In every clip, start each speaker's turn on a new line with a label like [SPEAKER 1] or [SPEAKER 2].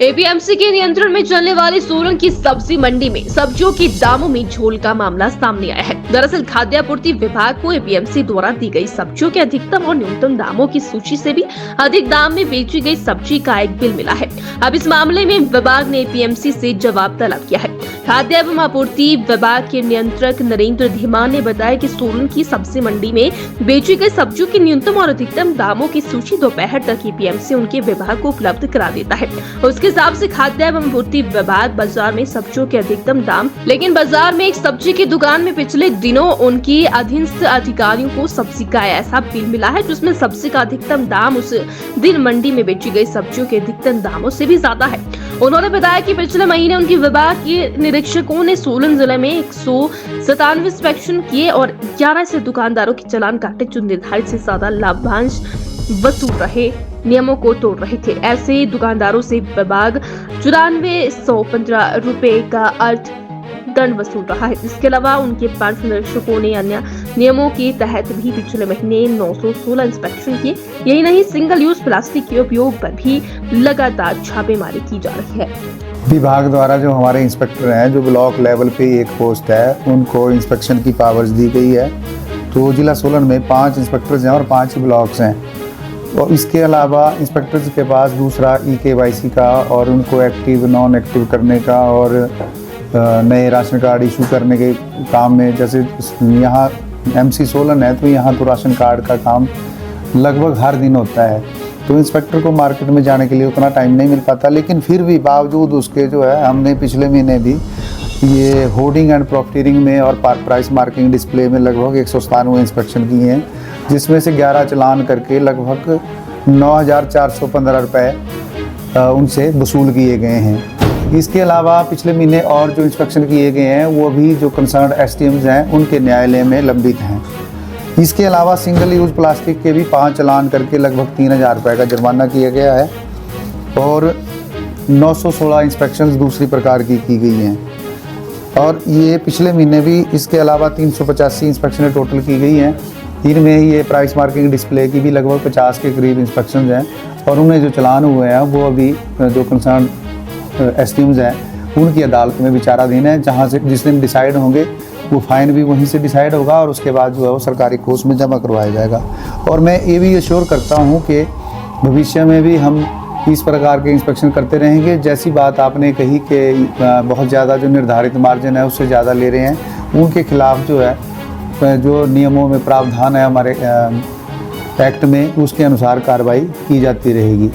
[SPEAKER 1] APMC के नियंत्रण में चलने वाली सोलन की सब्जी मंडी में सब्जियों के दामों में झोल का मामला सामने आया है। दरअसल खाद्य आपूर्ति विभाग को एपीएमसी द्वारा दी गई सब्जियों के अधिकतम और न्यूनतम दामों की सूची से भी अधिक दाम में बेची गई सब्जी का एक बिल मिला है। अब इस मामले में विभाग ने एपीएमसी से जवाब तलब किया है। खाद्य एवं आपूर्ति विभाग के नियंत्रक नरेंद्र धीमान ने बताया कि सोलन की सब्जी मंडी में बेची गई सब्जियों के न्यूनतम और अधिकतम दामों की सूची दोपहर तक एपीएमसी उनके विभाग को उपलब्ध करा देता है। उसके हिसाब से खाद्य एवं आपूर्ति विभाग बाजार में सब्जियों के अधिकतम दाम, लेकिन बाजार में एक सब्जी की दुकान में पिछले दिनों उनकी अधीनस्थ अधिकारियों को सब्जी का ऐसा बिल मिला है जिसमें सब्जी का अधिकतम दाम उस दिन मंडी में बेची गई सब्जियों के अधिकतम दामों से भी ज्यादा है। उन्होंने बताया कि पिछले महीने उनके विभाग के निरीक्षकों ने सोलन जिले में 197 इंस्पेक्शन किए और 11 से दुकानदारों के चालान काटे जो निर्धारित से ज्यादा लाभांश वसूल रहे नियमों को तोड़ रहे थे। ऐसे दुकानदारों से विभाग 9415 रुपए का अर्थ दंड वसूल रहा है। इसके अलावा उनके 5 निरीक्षकों ने अन्य नियमों के तहत भी पिछले महीने 916 इंस्पेक्शन किए। यही नहीं, सिंगल यूज प्लास्टिक के उपयोग पर भी लगातार छापेमारी की जा रही है।
[SPEAKER 2] विभाग द्वारा जो हमारे इंस्पेक्टर हैं, जो ब्लॉक लेवल पे एक पोस्ट है, उनको इंस्पेक्शन की पावर्स दी गई है। तो जिला सोलन में 5 इंस्पेक्टर्स हैं और 5 ब्लॉक्स हैं। और इसके अलावा इंस्पेक्टर्स के पास दूसरा EKYC का और उनको एक्टिव नॉन एक्टिव करने का और नए राशन कार्ड इशू करने के काम में, जैसे यहाँ MC सोलन है तो यहाँ तो राशन कार्ड का काम लगभग हर दिन होता है। तो इंस्पेक्टर को मार्केट में जाने के लिए उतना टाइम नहीं मिल पाता, लेकिन फिर भी बावजूद उसके जो है हमने पिछले महीने भी ये होर्डिंग एंड प्रॉफिटिंग में और प्राइस मार्किंग डिस्प्ले में लगभग 197 इंस्पेक्शन किए हैं, जिसमें से 11 चालान करके लगभग 9415 रुपये उनसे वसूल किए गए हैं। इसके अलावा पिछले महीने और जो इंस्पेक्शन किए गए हैं वो भी जो कंसर्न STMs हैं उनके न्यायालय में लंबित हैं। इसके अलावा सिंगल यूज प्लास्टिक के भी 5 चालान करके लगभग 3000 रुपये का जुर्माना किया गया है और 916 इंस्पेक्शंस दूसरी प्रकार की गई हैं। और ये पिछले महीने भी इसके अलावा 385 इंस्पेक्शनें टोटल की गई हैं। इनमें ये प्राइस मार्किंग डिस्प्ले की भी लगभग 50 के करीब इंस्पेक्शंस हैं और उनमें जो चालान हुए हैं वो अभी जो कंसर्न STMs हैं उनकी अदालत में विचाराधीन है, जहाँ से जिस दिन डिसाइड होंगे वो फाइन भी वहीं से डिसाइड होगा और उसके बाद जो है वो सरकारी कोष में जमा करवाया जाएगा। और मैं ये भी एश्योर करता हूँ कि भविष्य में भी हम इस प्रकार के इंस्पेक्शन करते रहेंगे। जैसी बात आपने कही कि बहुत ज़्यादा जो निर्धारित मार्जिन है उससे ज़्यादा ले रहे हैं, उनके खिलाफ़ जो है जो नियमों में प्रावधान है हमारे एक्ट में, उसके अनुसार कार्रवाई की जाती रहेगी।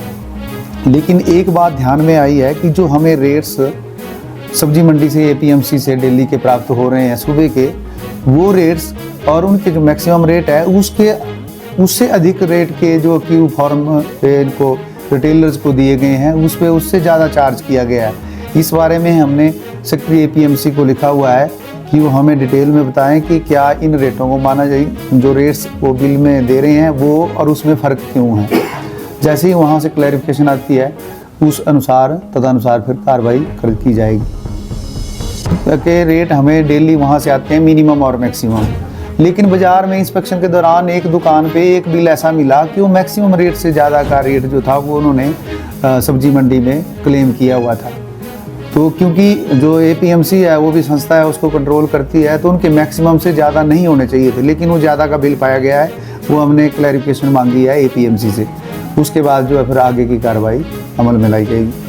[SPEAKER 2] लेकिन एक बात ध्यान में आई है कि जो हमें रेट्स सब्जी मंडी से APMC से दिल्ली के प्राप्त हो रहे हैं सुबह के, वो रेट्स और उनके जो मैक्सिमम रेट है उससे अधिक रेट के जो क्यू फॉर्म इनको रिटेलर्स को दिए गए हैं उस पर उससे ज़्यादा चार्ज किया गया है। इस बारे में हमने सेक्रेटरी APMC को लिखा हुआ है कि वो हमें डिटेल में बताएं कि क्या इन रेटों को माना जाए, जो रेट्स वो बिल में दे रहे हैं वो और उसमें फ़र्क क्यों है। जैसे ही वहाँ से क्लैरिफिकेशन आती है उस अनुसार तदनुसार फिर कार्रवाई की जाएगी। के रेट हमें डेली वहाँ से आते हैं मिनिमम और मैक्सिमम, लेकिन बाज़ार में इंस्पेक्शन के दौरान एक दुकान पे एक बिल ऐसा मिला कि वो मैक्सिमम रेट से ज़्यादा का रेट जो था वो उन्होंने सब्जी मंडी में क्लेम किया हुआ था। तो क्योंकि जो APMC है वो भी संस्था है, उसको कंट्रोल करती है, तो उनके मैक्सिमम से ज़्यादा नहीं होने चाहिए थे, लेकिन वो ज़्यादा का बिल पाया गया है। वो हमने क्लैरिफिकेशन मांगी है APMC से, उसके बाद जो है फिर आगे की कार्रवाई अमल में लाई जाएगी।